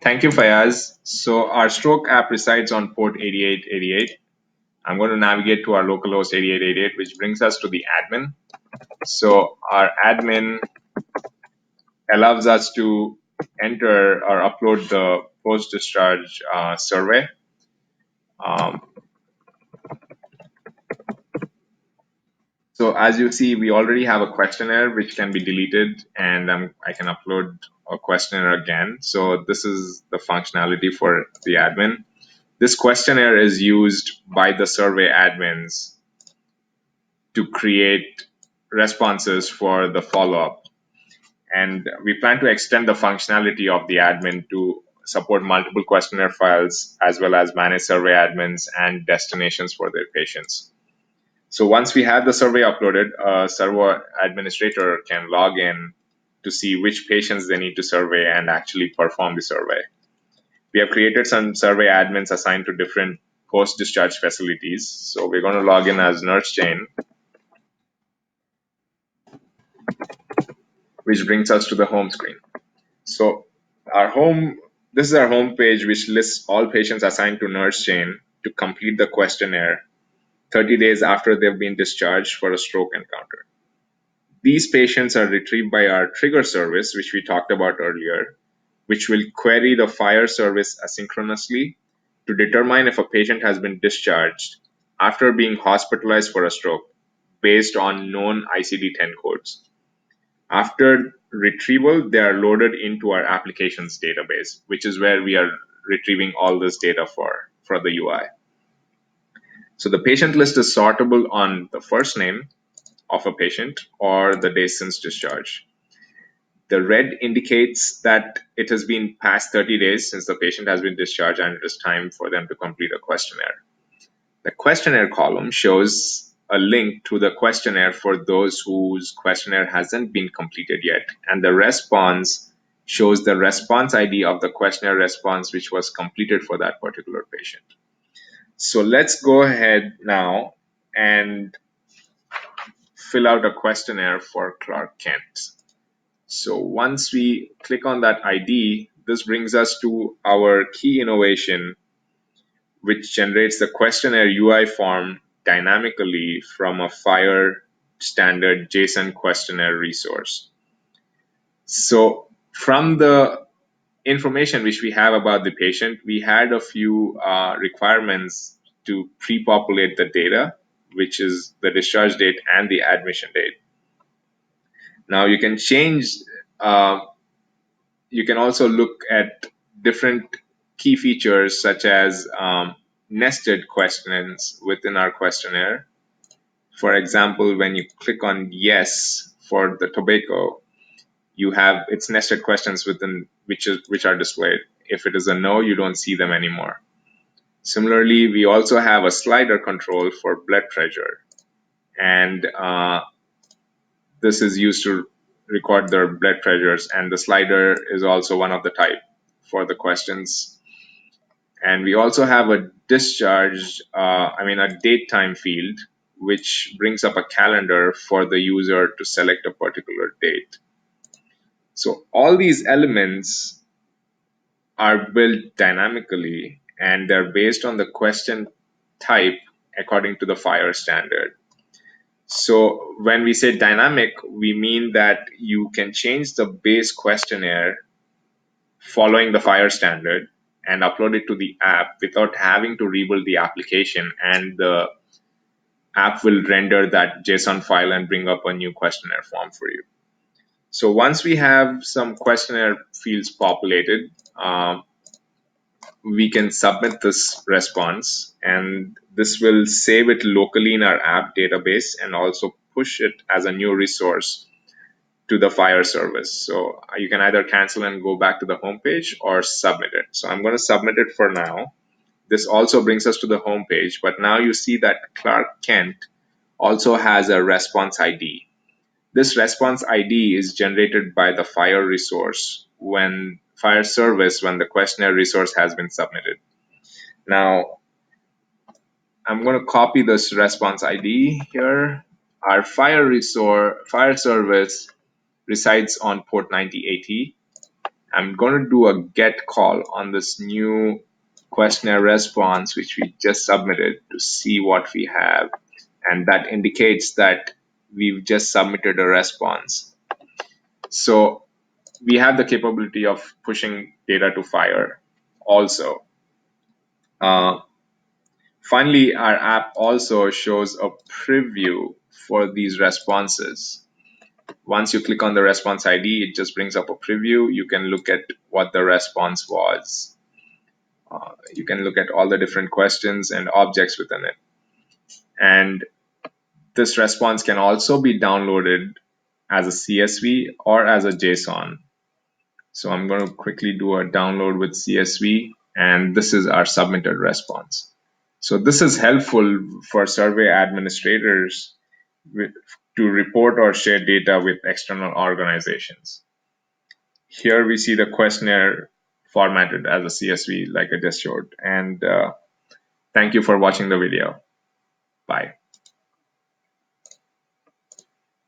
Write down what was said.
Thank you, Fayaz. So our stroke app resides on port 8888. I'm going to navigate to our localhost 8888, which brings us to the admin. So our admin allows us to enter or upload the post-discharge survey. Um, so as you see, we already have a questionnaire which can be deleted, and I can upload a questionnaire again. So this is the functionality for the admin. This questionnaire is used by the survey admins to create responses for the follow-up. And we plan to extend the functionality of the admin to support multiple questionnaire files as well as manage survey admins and destinations for their patients. So once we have the survey uploaded, a server administrator can log in to see which patients they need to survey and actually perform the survey. We have created some survey admins assigned to different post-discharge facilities. So we're going to log in as Nurse Jane, which brings us to the home screen. So this is our home page, which lists all patients assigned to Nurse Jane to complete the questionnaire 30 days after they've been discharged for a stroke encounter. These patients are retrieved by our trigger service, which we talked about earlier, which will query the fire service asynchronously to determine if a patient has been discharged after being hospitalized for a stroke based on known ICD-10 codes. After retrieval, they are loaded into our applications database, which is where we are retrieving all this data for the UI. So the patient list is sortable on the first name of a patient or the day since discharge. The red indicates that it has been past 30 days since the patient has been discharged and it is time for them to complete a questionnaire. The questionnaire column shows a link to the questionnaire for those whose questionnaire hasn't been completed yet, and the response shows the response ID of the questionnaire response which was completed for that particular patient. So let's go ahead now and fill out a questionnaire for Clark Kent. So once we click on that ID, this brings us to our key innovation, which generates the questionnaire UI form dynamically from a FHIR standard JSON questionnaire resource. So from the information which we have about the patient, we had a few requirements to pre-populate the data, which is the discharge date and the admission date. Now you can change, you can also look at different key features such as nested questions within our questionnaire. For example, when you click on yes for the tobacco, you have its nested questions within which are displayed. If it is a no, you don't see them anymore. Similarly, we also have a slider control for blood pressure, and this is used to record their blood pressures, and the slider is also one of the type for the questions. And we also have a a date time field, which brings up a calendar for the user to select a particular date. So all these elements are built dynamically and they're based on the question type according to the FHIR standard. So when we say dynamic, we mean that you can change the base questionnaire following the FHIR standard and upload it to the app without having to rebuild the application, and the app will render that JSON file and bring up a new questionnaire form for you. So once we have some questionnaire fields populated, we can submit this response, and this will save it locally in our app database and also push it as a new resource to the FHIR service. So you can either cancel and go back to the home page or submit it. So I'm going to submit it for now. This also brings us to the home page, but now you see that Clark Kent also has a response ID. This response ID is generated by the FHIR resource when FHIR service when the questionnaire resource has been submitted. Now, I'm going to copy this response ID here. Our FHIR service resides on port 9080, I'm going to do a get call on this new questionnaire response, which we just submitted, to see what we have. And that indicates that we've just submitted a response. So we have the capability of pushing data to Fire also. Uh, Finally, our app also shows a preview for these responses. Once you click on the response ID, it just brings up a preview. You can look at what the response was. You can look at all the different questions and objects within it. And this response can also be downloaded as a CSV or as a JSON. So I'm going to quickly do a download with CSV, and this is our submitted response. So this is helpful for survey administrators to report or share data with external organizations. Here we see the questionnaire formatted as a CSV like I just showed. And thank you for watching the video. Bye.